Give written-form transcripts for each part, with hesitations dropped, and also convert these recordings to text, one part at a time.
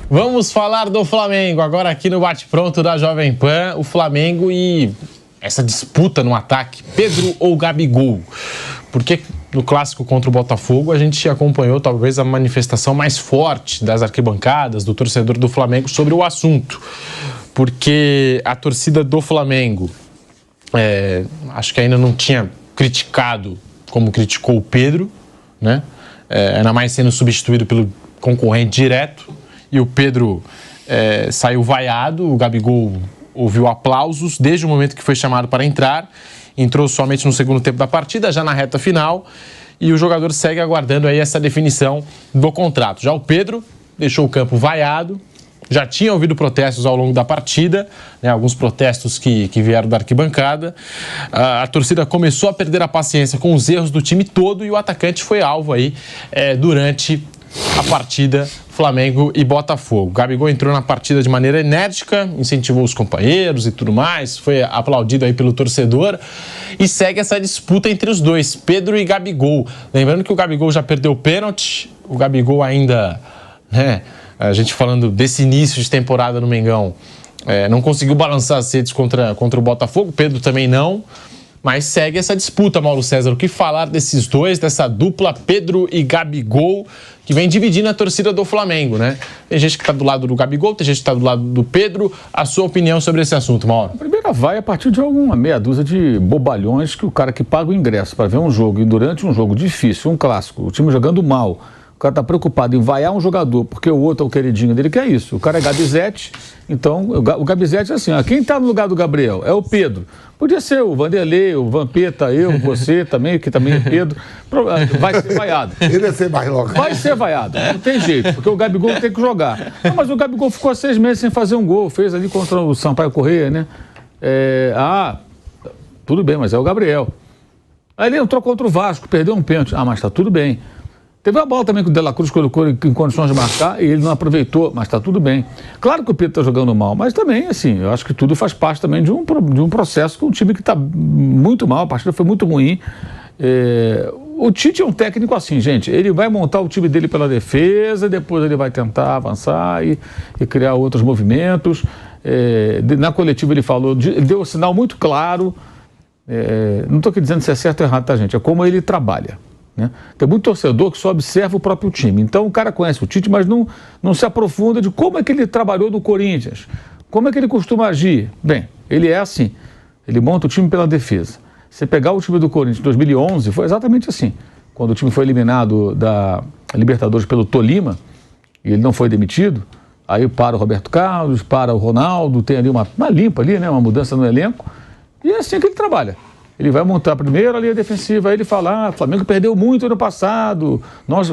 Vamos falar do Flamengo, agora aqui no Bate-Pronto da Jovem Pan, o Flamengo e essa disputa no ataque, Pedro ou Gabigol? Porque no clássico contra o Botafogo a gente acompanhou talvez a manifestação mais forte das arquibancadas, do torcedor do Flamengo sobre o assunto. Porque a torcida do Flamengo, acho que ainda não tinha criticado como criticou o Pedro, né? Ainda mais sendo substituído pelo concorrente direto. E o Pedro saiu vaiado, o Gabigol ouviu aplausos desde o momento que foi chamado para entrar, entrou somente no segundo tempo da partida, já na reta final, e o jogador segue aguardando aí essa definição do contrato. Já o Pedro deixou o campo vaiado, já tinha ouvido protestos ao longo da partida, né, alguns protestos que vieram da arquibancada. A torcida começou a perder a paciência com os erros do time todo e o atacante foi alvo aí durante a partida Flamengo e Botafogo. O Gabigol entrou na partida de maneira enérgica, incentivou os companheiros e tudo mais, foi aplaudido aí pelo torcedor e segue essa disputa entre os dois, Pedro e Gabigol. Lembrando que o Gabigol já perdeu o pênalti, o Gabigol ainda, né, a gente falando desse início de temporada no Mengão, não conseguiu balançar as redes contra o Botafogo, Pedro também não. Mas segue essa disputa, Mauro César. O que falar desses dois, dessa dupla Pedro e Gabigol, que vem dividindo a torcida do Flamengo, né? Tem gente que está do lado do Gabigol, tem gente que está do lado do Pedro. A sua opinião sobre esse assunto, Mauro? A primeira vai a partir de uma meia dúzia de bobalhões que o cara que paga o ingresso para ver um jogo e durante um jogo difícil, um clássico, o time jogando mal, o cara está preocupado em vaiar um jogador porque o outro é o queridinho dele, que é isso. O cara é Gabizete, então o Gabizete é assim, ó, quem está no lugar do Gabriel é o Pedro. Podia ser o Vanderlei, o Vampeta, eu, você também, que também é Pedro. Vai ser vaiado. Ele vai ser mais logo. Vai ser vaiado, não tem jeito, porque o Gabigol tem que jogar. Não, mas o Gabigol ficou 6 meses sem fazer um gol, fez ali contra o Sampaio Corrêa, né? Tudo bem, mas é o Gabriel. Aí ele entrou contra o Vasco, perdeu um pênalti. Mas tá tudo bem. Teve uma bola também que o De La Cruz colocou em condições de marcar e ele não aproveitou, mas está tudo bem. Claro que o Pedro está jogando mal, mas também, assim, eu acho que tudo faz parte também de um processo com um time que está muito mal, a partida foi muito ruim. O Tite é um técnico assim, gente, ele vai montar o time dele pela defesa, depois ele vai tentar avançar e criar outros movimentos. Na coletiva ele falou, ele deu um sinal muito claro, não estou aqui dizendo se é certo ou errado, tá, gente? É como ele trabalha. Né? Tem muito torcedor que só observa o próprio time. Então o cara conhece o Tite, mas não se aprofunda de como é que ele trabalhou no Corinthians, como é que ele costuma agir. Bem, ele é assim, ele monta o time pela defesa. Você pegar o time do Corinthians em 2011, foi exatamente assim. Quando o time foi eliminado da Libertadores pelo Tolima, e ele não foi demitido, aí para o Roberto Carlos, para o Ronaldo, tem ali uma limpa ali, né, uma mudança no elenco, e é assim que ele trabalha. Ele vai montar primeiro a linha defensiva, aí ele fala, o Flamengo perdeu muito ano passado,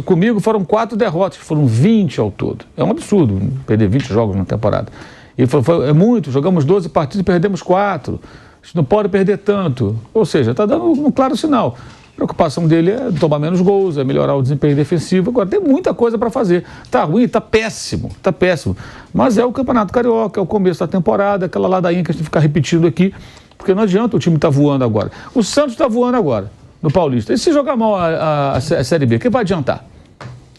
comigo foram 4 derrotas, foram 20 ao todo. É um absurdo perder 20 jogos na temporada. Ele falou, é muito, jogamos 12 partidas e perdemos 4, a gente não pode perder tanto. Ou seja, está dando um claro sinal. A preocupação dele é tomar menos gols, é melhorar o desempenho defensivo. Agora, tem muita coisa para fazer. Está ruim, está péssimo. Mas é o Campeonato Carioca, é o começo da temporada, aquela ladainha que a gente fica repetindo aqui, porque não adianta o time estar voando agora. O Santos está voando agora, no Paulista. E se jogar mal a Série B, o que vai adiantar?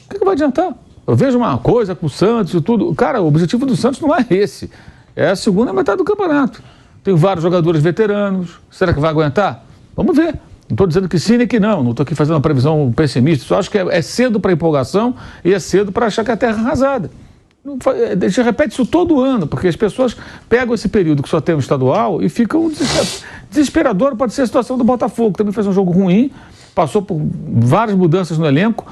O que vai adiantar? Eu vejo uma coisa com o Santos e tudo. Cara, o objetivo do Santos não é esse. É a segunda metade do campeonato. Tem vários jogadores veteranos. Será que vai aguentar? Vamos ver. Não estou dizendo que sim nem que não. Não estou aqui fazendo uma previsão pessimista. Só acho que é cedo para empolgação e é cedo para achar que a terra é arrasada. A gente repete isso todo ano, porque as pessoas pegam esse período que só tem o estadual e ficam desesperador. Pode ser a situação do Botafogo, que também fez um jogo ruim, passou por várias mudanças no elenco.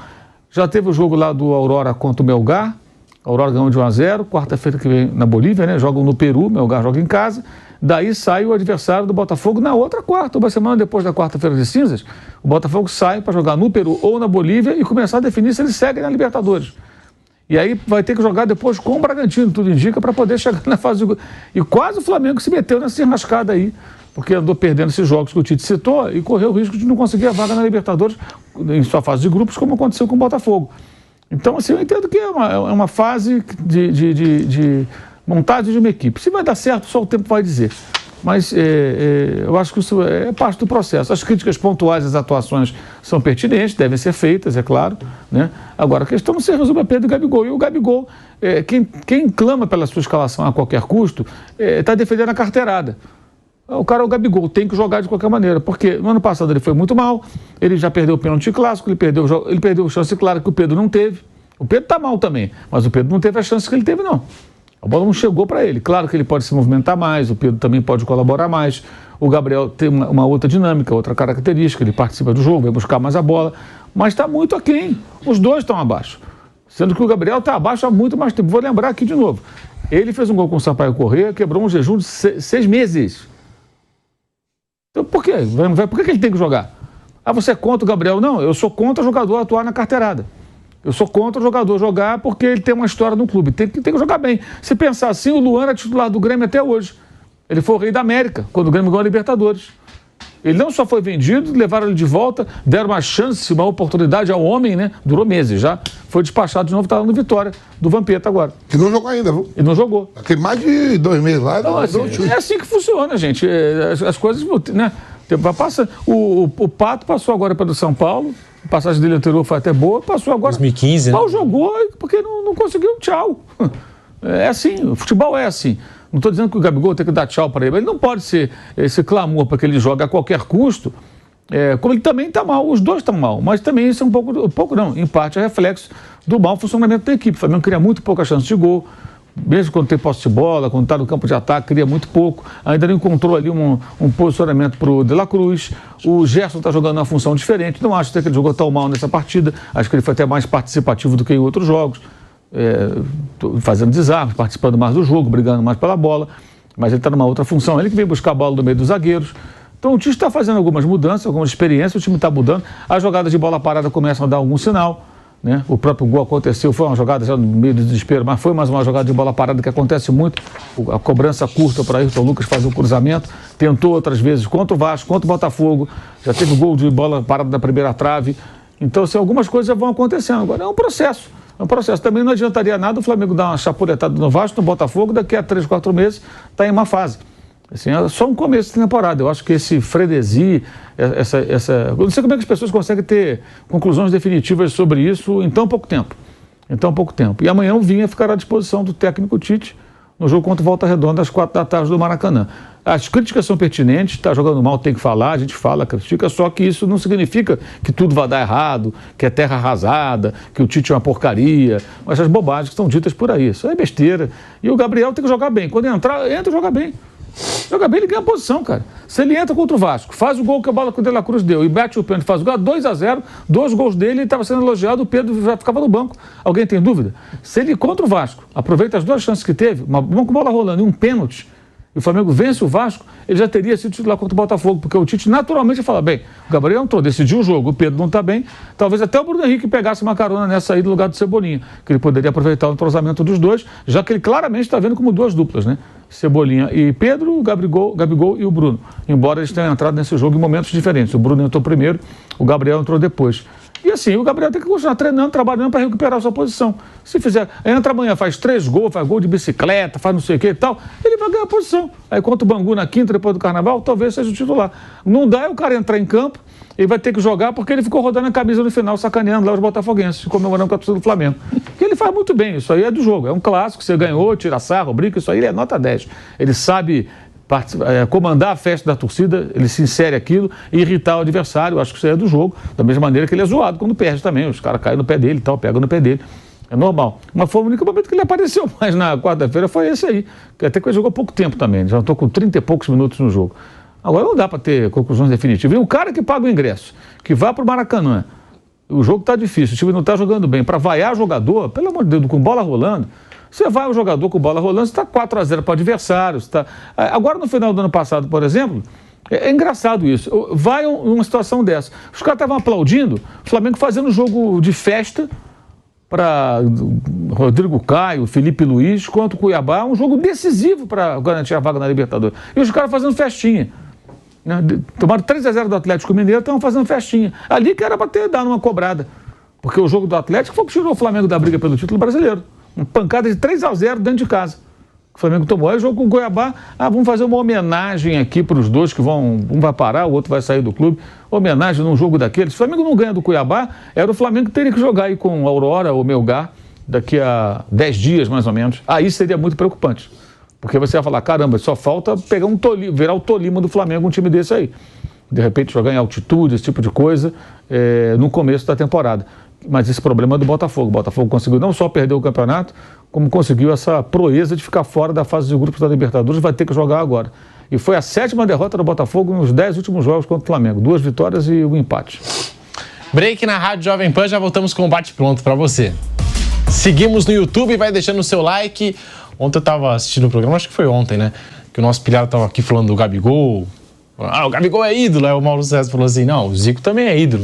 Já teve o jogo lá do Aurora contra o Melgar. A Aurora ganhou de 1-0, quarta-feira que vem na Bolívia, né? Jogam no Peru, Melgar joga em casa. Daí sai o adversário do Botafogo na outra quarta, uma semana depois da quarta-feira de cinzas. O Botafogo sai para jogar no Peru ou na Bolívia e começar a definir se ele segue na Libertadores. E aí vai ter que jogar depois com o Bragantino, tudo indica, para poder chegar na fase de... E quase o Flamengo se meteu nessa enrascada aí, porque andou perdendo esses jogos que o Tite citou e correu o risco de não conseguir a vaga na Libertadores em sua fase de grupos, como aconteceu com o Botafogo. Então, assim, eu entendo que é uma fase de montagem de uma equipe. Se vai dar certo, só o tempo vai dizer. Mas eu acho que isso é parte do processo. As críticas pontuais às atuações são pertinentes, devem ser feitas, é claro, né? Agora, a questão não se resume a Pedro e Gabigol. E o Gabigol, quem clama pela sua escalação a qualquer custo, está defendendo a carteirada. O Gabigol tem que jogar de qualquer maneira, porque no ano passado ele foi muito mal, ele já perdeu o pênalti clássico, ele perdeu a chance clara que o Pedro não teve. O Pedro está mal também, mas o Pedro não teve a chance que ele teve, não. A bola não chegou para ele. Claro que ele pode se movimentar mais, o Pedro também pode colaborar mais. O Gabriel tem uma outra dinâmica, outra característica, ele participa do jogo, vai buscar mais a bola, mas está muito aquém. Os dois estão abaixo. Sendo que o Gabriel está abaixo há muito mais tempo. Vou lembrar aqui de novo. Ele fez um gol com o Sampaio Corrêa, quebrou um jejum de 6 meses. Então por quê? Por que ele tem que jogar? Ah, você é contra o Gabriel? Não, eu sou contra o jogador atuar na carteirada. Eu sou contra o jogador jogar porque ele tem uma história no clube. Tem que jogar bem. Se pensar assim, o Luan é titular do Grêmio até hoje. Ele foi o rei da América, quando o Grêmio ganhou a Libertadores. Ele não só foi vendido, levaram ele de volta, deram uma chance, uma oportunidade ao homem, né? Durou meses já. Foi despachado de novo, está lá no Vitória, do Vampeta agora. Que não jogou ainda, viu? E não jogou. Tem mais de 2 meses lá. Então, assim, é assim que funciona, gente. As coisas, né? O Pato passou agora pelo São Paulo, a passagem dele anterior foi até boa, passou agora... 2015, né? Mal jogou porque não conseguiu, tchau. É assim, o futebol é assim. Não estou dizendo que o Gabigol tem que dar tchau para ele, mas ele não pode ser esse clamor para que ele jogue a qualquer custo, como ele também está mal, os dois estão mal, mas também isso é um pouco não, em parte é reflexo do mau funcionamento da equipe. O Flamengo cria muito pouca chance de gol, mesmo quando tem posse de bola, quando está no campo de ataque, cria muito pouco, ainda não encontrou ali um posicionamento para o De La Cruz. O Gerson está jogando uma função diferente, não acho que ele jogou tão mal nessa partida, acho que ele foi até mais participativo do que em outros jogos. Fazendo desarmes, participando mais do jogo, brigando mais pela bola, mas ele está numa outra função, ele que vem buscar a bola do meio dos zagueiros. Então o Tite está fazendo algumas mudanças, algumas experiências, o time está mudando, as jogadas de bola parada começam a dar algum sinal, né? O próprio gol aconteceu, foi uma jogada já no meio do desespero, mas foi mais uma jogada de bola parada que acontece muito, a cobrança curta para Ayrton Lucas fazer o cruzamento, tentou outras vezes contra o Vasco, contra o Botafogo, já teve gol de bola parada da primeira trave. Então, assim, algumas coisas já vão acontecendo. Agora é um processo. É um processo. Também não adiantaria nada o Flamengo dar uma chapuletada no Vasco, no Botafogo, daqui a 3, 4 meses está em uma fase. Assim, é só um começo de temporada. Eu acho que esse frenesi, eu não sei como é que as pessoas conseguem ter conclusões definitivas sobre isso em tão pouco tempo. Em tão pouco tempo. E amanhã o Vinha ficará à disposição do técnico Tite no jogo contra o Volta Redonda às 4 da tarde do Maracanã. As críticas são pertinentes, está jogando mal, tem que falar, a gente fala, critica, só que isso não significa que tudo vai dar errado, que é terra arrasada, que o Tite é uma porcaria, mas as bobagens que são ditas por aí, isso é besteira. E o Gabriel tem que jogar bem, quando entra e joga bem. Joga bem, ele ganha a posição, cara. Se ele entra contra o Vasco, faz o gol que a bola que o De La Cruz deu e bate o pênalti, faz o gol, 2-0, 2 gols dele, ele estava sendo elogiado, o Pedro já ficava no banco. Alguém tem dúvida? Se ele contra o Vasco, aproveita as 2 chances que teve, uma bola rolando e um pênalti, e o Flamengo vence o Vasco, ele já teria sido titular contra o Botafogo, porque o Tite naturalmente fala, bem, o Gabriel entrou, decidiu o jogo, o Pedro não está bem, talvez até o Bruno Henrique pegasse uma carona nessa aí no lugar do Cebolinha, que ele poderia aproveitar o entrosamento dos dois, já que ele claramente está vendo como 2 duplas, né? Cebolinha e Pedro, o Gabigol e o Bruno, embora eles tenham entrado nesse jogo em momentos diferentes. O Bruno entrou primeiro, o Gabriel entrou depois. E assim, o Gabriel tem que continuar treinando, trabalhando para recuperar a sua posição. Se fizer, entra amanhã, faz 3 gols, faz gol de bicicleta, faz não sei o que e tal, ele vai ganhar a posição. Aí contra o Bangu na quinta, depois do Carnaval, talvez seja o titular. Não dá o cara entrar em campo, ele vai ter que jogar porque ele ficou rodando a camisa no final, sacaneando lá os botafoguenses, comemorando com a torcida do Flamengo. E ele faz muito bem, isso aí é do jogo, é um clássico, você ganhou, tira sarro, brinca, isso aí ele é nota 10. Ele sabe comandar a festa da torcida, ele se insere aquilo e irritar o adversário, acho que isso aí é do jogo, da mesma maneira que ele é zoado quando perde também, os caras caem no pé dele e tal, pegam no pé dele, é normal. Mas foi o único momento que ele apareceu mais na quarta-feira, foi esse aí, que até que ele jogou pouco tempo também, já estou com 30 e poucos minutos no jogo. Agora não dá para ter conclusões definitivas. E o cara que paga o ingresso, que vai para o Maracanã, o jogo está difícil, o time não está jogando bem, para vaiar jogador, pelo amor de Deus, com bola rolando, você vai o jogador com bola rolando, você está 4-0 para o adversário. Tá... Agora, no final do ano passado, por exemplo, é engraçado isso. Vai uma situação dessa. Os caras estavam aplaudindo, o Flamengo fazendo jogo de festa para Rodrigo Caio, Felipe Luiz contra o Cuiabá, um jogo decisivo para garantir a vaga na Libertadores. E os caras fazendo festinha. Tomaram 3-0 do Atlético Mineiro, estavam fazendo festinha. Ali que era para ter dado uma cobrada. Porque o jogo do Atlético foi o que tirou o Flamengo da briga pelo título brasileiro. Uma pancada de 3-0 dentro de casa. O Flamengo tomou. Aí o jogo com o Cuiabá, vamos fazer uma homenagem aqui para os dois que vão, um vai parar, o outro vai sair do clube. Homenagem num jogo daqueles. Se o Flamengo não ganha do Cuiabá, era o Flamengo que teria que jogar aí com Aurora ou Melgar daqui a 10 dias, mais ou menos. Aí seria muito preocupante. Porque você vai falar, caramba, só falta pegar virar o Tolima do Flamengo, um time desse aí. De repente jogar em altitude, esse tipo de coisa, no começo da temporada. Mas esse problema é do Botafogo. O Botafogo conseguiu não só perder o campeonato, como conseguiu essa proeza de ficar fora da fase de grupos da Libertadores, vai ter que jogar agora. E foi a 7ª derrota do Botafogo nos 10 últimos jogos contra o Flamengo. 2 vitórias e um empate. Break na Rádio Jovem Pan, já voltamos com o bate-pronto para você. Seguimos no YouTube, vai deixando o seu like. Ontem eu tava assistindo o programa, acho que foi ontem, né? Que o nosso pilhado tava aqui falando do Gabigol. O Gabigol é ídolo. Aí o Mauro César falou assim, não, o Zico também é ídolo.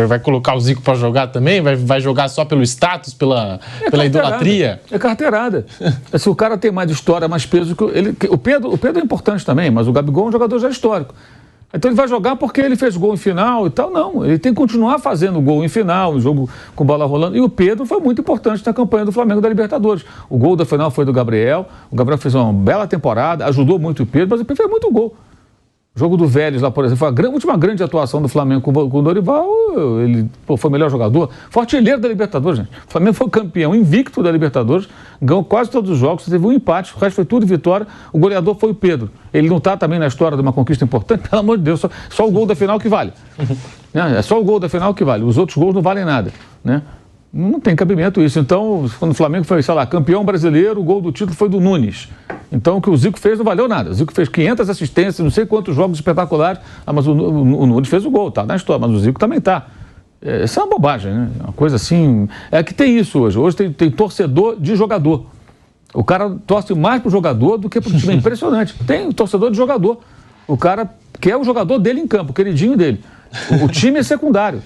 Vai colocar o Zico para jogar também? Vai jogar só pelo status, pela idolatria? É carteirada. Se o cara tem mais história, mais peso que ele... O Pedro é importante também, mas o Gabigol é um jogador já histórico. Então ele vai jogar porque ele fez gol em final e tal. Não, ele tem que continuar fazendo gol em final, um jogo com bola rolando. E o Pedro foi muito importante na campanha do Flamengo da Libertadores. O gol da final foi do Gabriel. O Gabriel fez uma bela temporada, ajudou muito o Pedro, mas o Pedro fez muito gol. O jogo do Vélez lá, por exemplo, foi a última grande atuação do Flamengo com o Dorival. Ele foi o melhor jogador. Foi artilheiro da Libertadores, gente. O Flamengo foi campeão invicto da Libertadores, ganhou quase todos os jogos, teve um empate, o resto foi tudo vitória. O goleador foi o Pedro. Ele não está também na história de uma conquista importante, pelo amor de Deus, só o gol da final que vale. É só o gol da final que vale. Os outros gols não valem nada, né? Não tem cabimento isso. Então, quando o Flamengo foi, sei lá, campeão brasileiro, o gol do título foi do Nunes. Então, o que o Zico fez não valeu nada. O Zico fez 500 assistências, não sei quantos jogos espetaculares, mas o Nunes fez o gol, tá na história, mas o Zico também tá. Isso é uma bobagem, né? Uma coisa assim... É que tem isso hoje. Hoje tem torcedor de jogador. O cara torce mais pro jogador do que pro time. É impressionante. Tem torcedor de jogador. O cara quer o jogador dele em campo, o queridinho dele. O time é secundário.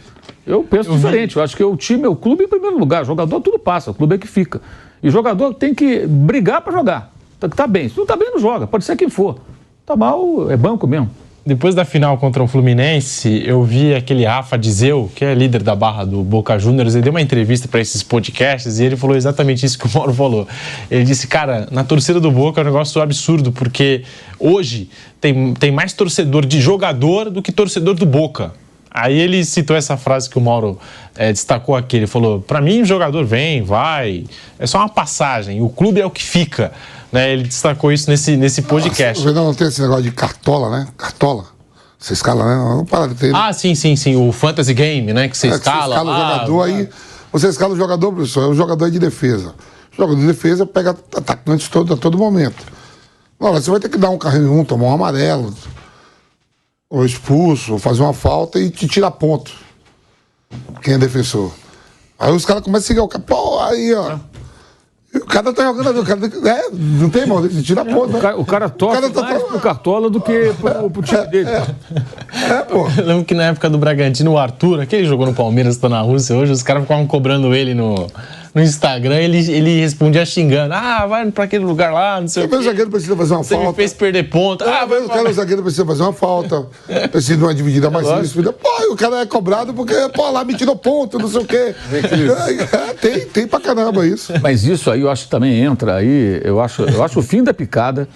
Eu penso diferente, eu acho que o time é o clube em primeiro lugar, o jogador tudo passa, o clube é que fica. E o jogador tem que brigar para jogar, tem que estar bem, se não está bem não joga, pode ser quem for. Tá mal, é banco mesmo. Depois da final contra o Fluminense, eu vi aquele Rafa Dizeu, que é líder da barra do Boca Juniors, ele deu uma entrevista para esses podcasts e ele falou exatamente isso que o Mauro falou. Ele disse, cara, na torcida do Boca é um negócio absurdo, porque hoje tem mais torcedor de jogador do que torcedor do Boca. Aí ele citou essa frase que o Mauro destacou aqui, ele falou, para mim o jogador vem, vai, é só uma passagem, o clube é o que fica, né? Ele destacou isso nesse podcast. Não tem esse negócio de cartola, né? Cartola, você escala, né? Não para de ter. Ah, sim, o fantasy game, né? Que você escala. Você escala o jogador, aí você escala o jogador, professor, o jogador é de defesa. O jogador de defesa pega atacantes a todo momento. Não, você vai ter que dar um carrinho em um, tomar um amarelo, ou expulso, ou fazer uma falta e te tira ponto. Quem é defensor. Aí os caras começam a seguir o cara. Pô, aí, ó. O cara tá jogando. O cara, não tem, irmão, ele tira ponto. O cara torce mais pro Cartola do que pro time dele. Pô. Eu lembro que na época do Bragantino, o Arthur, aquele jogou no Palmeiras, tá na Rússia hoje, os caras ficavam cobrando ele no Instagram, ele respondia xingando. Ah, vai pra aquele lugar lá, não sei o quê. O zagueiro precisa fazer uma falta. Você me fez perder ponto. O zagueiro precisa fazer uma falta. Precisa de uma dividida mais simples. Pô, o cara é cobrado porque, pô, lá me tirou ponto, não sei o quê. Tem pra caramba isso. Mas isso aí eu acho que também entra aí, eu acho o fim da picada.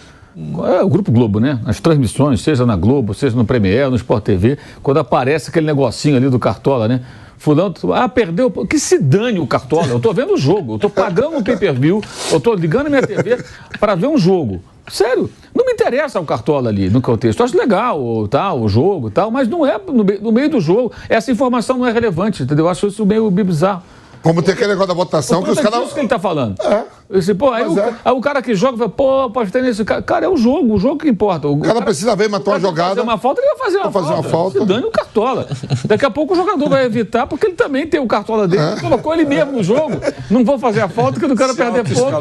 É o Grupo Globo, né? As transmissões, seja na Globo, seja no Premiere, no Sport TV, quando aparece aquele negocinho ali do Cartola, né? Fulano, perdeu. Que se dane o Cartola. Eu tô vendo o jogo, eu tô pagando um pay-per-view, eu tô ligando a minha TV para ver um jogo. Sério, não me interessa o Cartola ali no contexto. Eu acho legal o jogo e tal, mas não é no meio do jogo. Essa informação não é relevante, entendeu? Eu acho isso meio bizarro. Como tem aquele negócio da votação que os caras. É isso que ele tá falando. Aí o cara que joga fala, pô, pode ter nesse cara. Cara, é o jogo que importa. O cara precisa ver, matar uma jogada. Fazer uma falta, ele vai fazer uma falta. Se dane o Cartola. Daqui a pouco o jogador vai evitar, porque ele também tem o Cartola dele. Ele colocou ele mesmo no jogo. Não vou fazer a falta, que o cara perder ponto.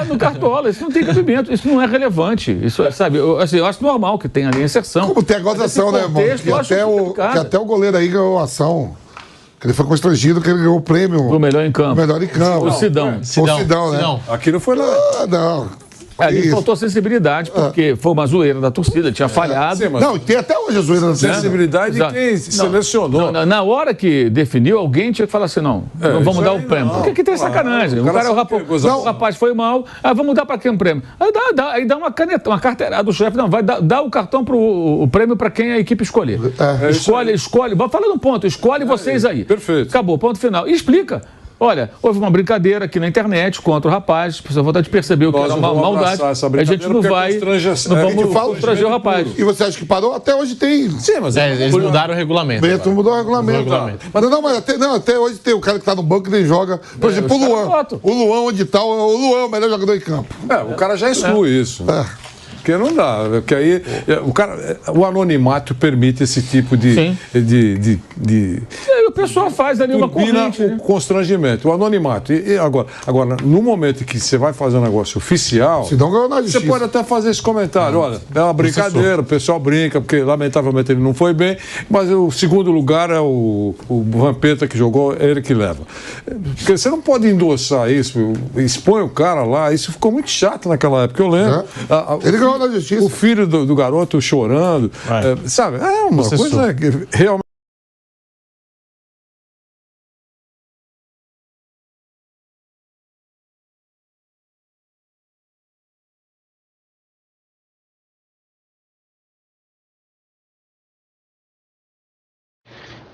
No Cartola. Isso não tem cabimento. Isso não é relevante. Isso, sabe, eu acho normal que tenha ali inserção. Como tem a gozação, né, irmão? Que até o goleiro aí ganhou a ação. Ele foi constrangido que ele ganhou o prêmio. O melhor em campo. O melhor em campo. O Sidão. O Sidão, né? Aquilo foi lá. Não. Ali Isso. faltou sensibilidade, porque foi uma zoeira da torcida, tinha falhado. Sim, mas Não, e tem até hoje a zoeira da sensibilidade Exato. quem selecionou. Na hora que definiu, alguém tinha que falar assim, não isso vamos dar aí o prêmio. não. Porque aqui tem Claro, sacanagem. o O cara cara, sabe que é o rapaz foi mal, vamos dar para quem o prêmio? Aí dá uma caneta, uma carteirada do chefe, não, vai dar o cartão o prêmio para quem a equipe escolher. Escolhe, vai falando um ponto, escolhe vocês aí. Perfeito. Acabou, ponto final. E explica. Olha, houve uma brincadeira aqui na internet contra o rapaz, a vontade percebeu que Nós era não uma vamos maldade. abraçar essa A gente brincadeira não porque vai. constrange- Não a vamos gente fala constranger o rapaz. E você acha que parou? Até hoje tem. Sim, mas Eles mudaram o regulamento. Bento agora. mudou o regulamento. Mudou o regulamento. Mas até hoje tem o cara que tá no banco e nem joga. Por exemplo, o os caras Luan. votam. O Luan, onde tá, o Luan é o melhor jogador em campo. o cara já exclui isso. Porque não dá. Porque aí o anonimato permite esse tipo Sim. de E aí o pessoal faz ali uma turbina corrente. o constrangimento, o anonimato. E agora, no momento que você vai fazer um negócio oficial, Se não ganhou na você justiça. pode até fazer esse comentário. Olha, é uma brincadeira, o pessoal brinca, porque lamentavelmente ele não foi bem, mas o segundo lugar é o Vampeta que jogou, é ele que leva. Porque você não pode endossar isso, expõe o cara lá, isso ficou muito chato naquela época, eu lembro. Ele ganhou na justiça. O filho do garoto chorando, sabe? É uma coisa que realmente.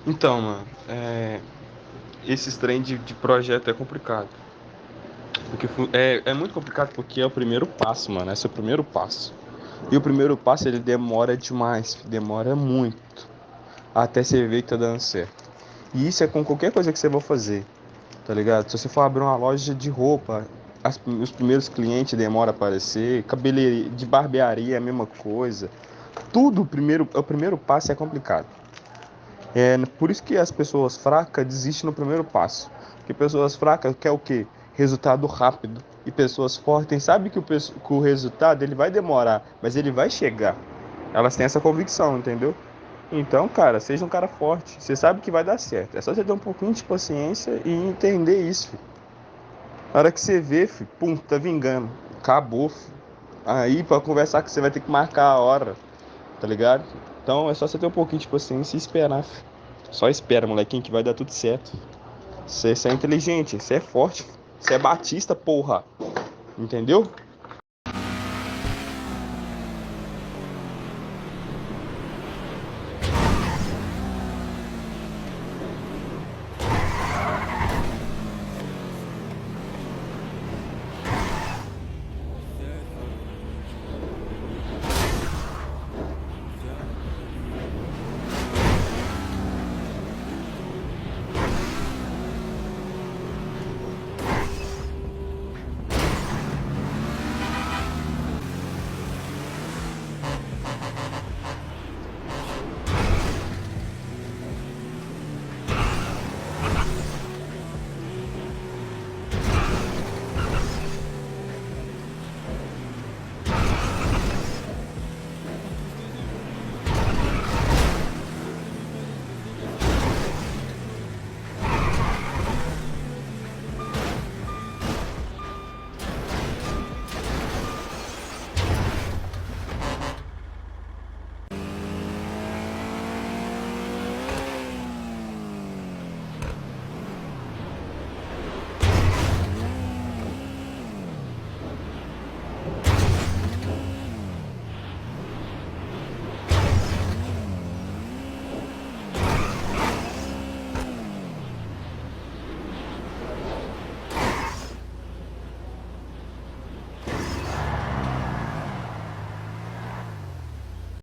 Então, mano, esses trem de projeto é complicado. Porque é muito complicado porque é o primeiro passo, mano. Esse é o primeiro passo. E o primeiro passo ele demora demais, demora muito. Até você ver que tá dando certo. E isso é com qualquer coisa que você for fazer, tá ligado? Se você for abrir uma loja de roupa, os primeiros clientes demoram a aparecer. Cabeleireiro, de barbearia é a mesma coisa. Tudo, o primeiro passo é complicado. Por isso que as pessoas fracas desistem no primeiro passo. Porque pessoas fracas querem o quê? Resultado rápido. E pessoas fortes sabem que o resultado ele vai demorar, mas ele vai chegar. Elas têm essa convicção, entendeu? Então, cara, seja um cara forte. Você sabe que vai dar certo. É só você ter um pouquinho de paciência e entender isso, filho. Na hora que você vê, filho, pum, tá vingando. Acabou, filho. Aí, pra conversar com você, vai ter que marcar a hora. Tá ligado? Então, é só você ter um pouquinho de paciência e esperar, filho. Só espera, molequinho, que vai dar tudo certo. Você é inteligente, você é forte. Você é batista, porra. Entendeu?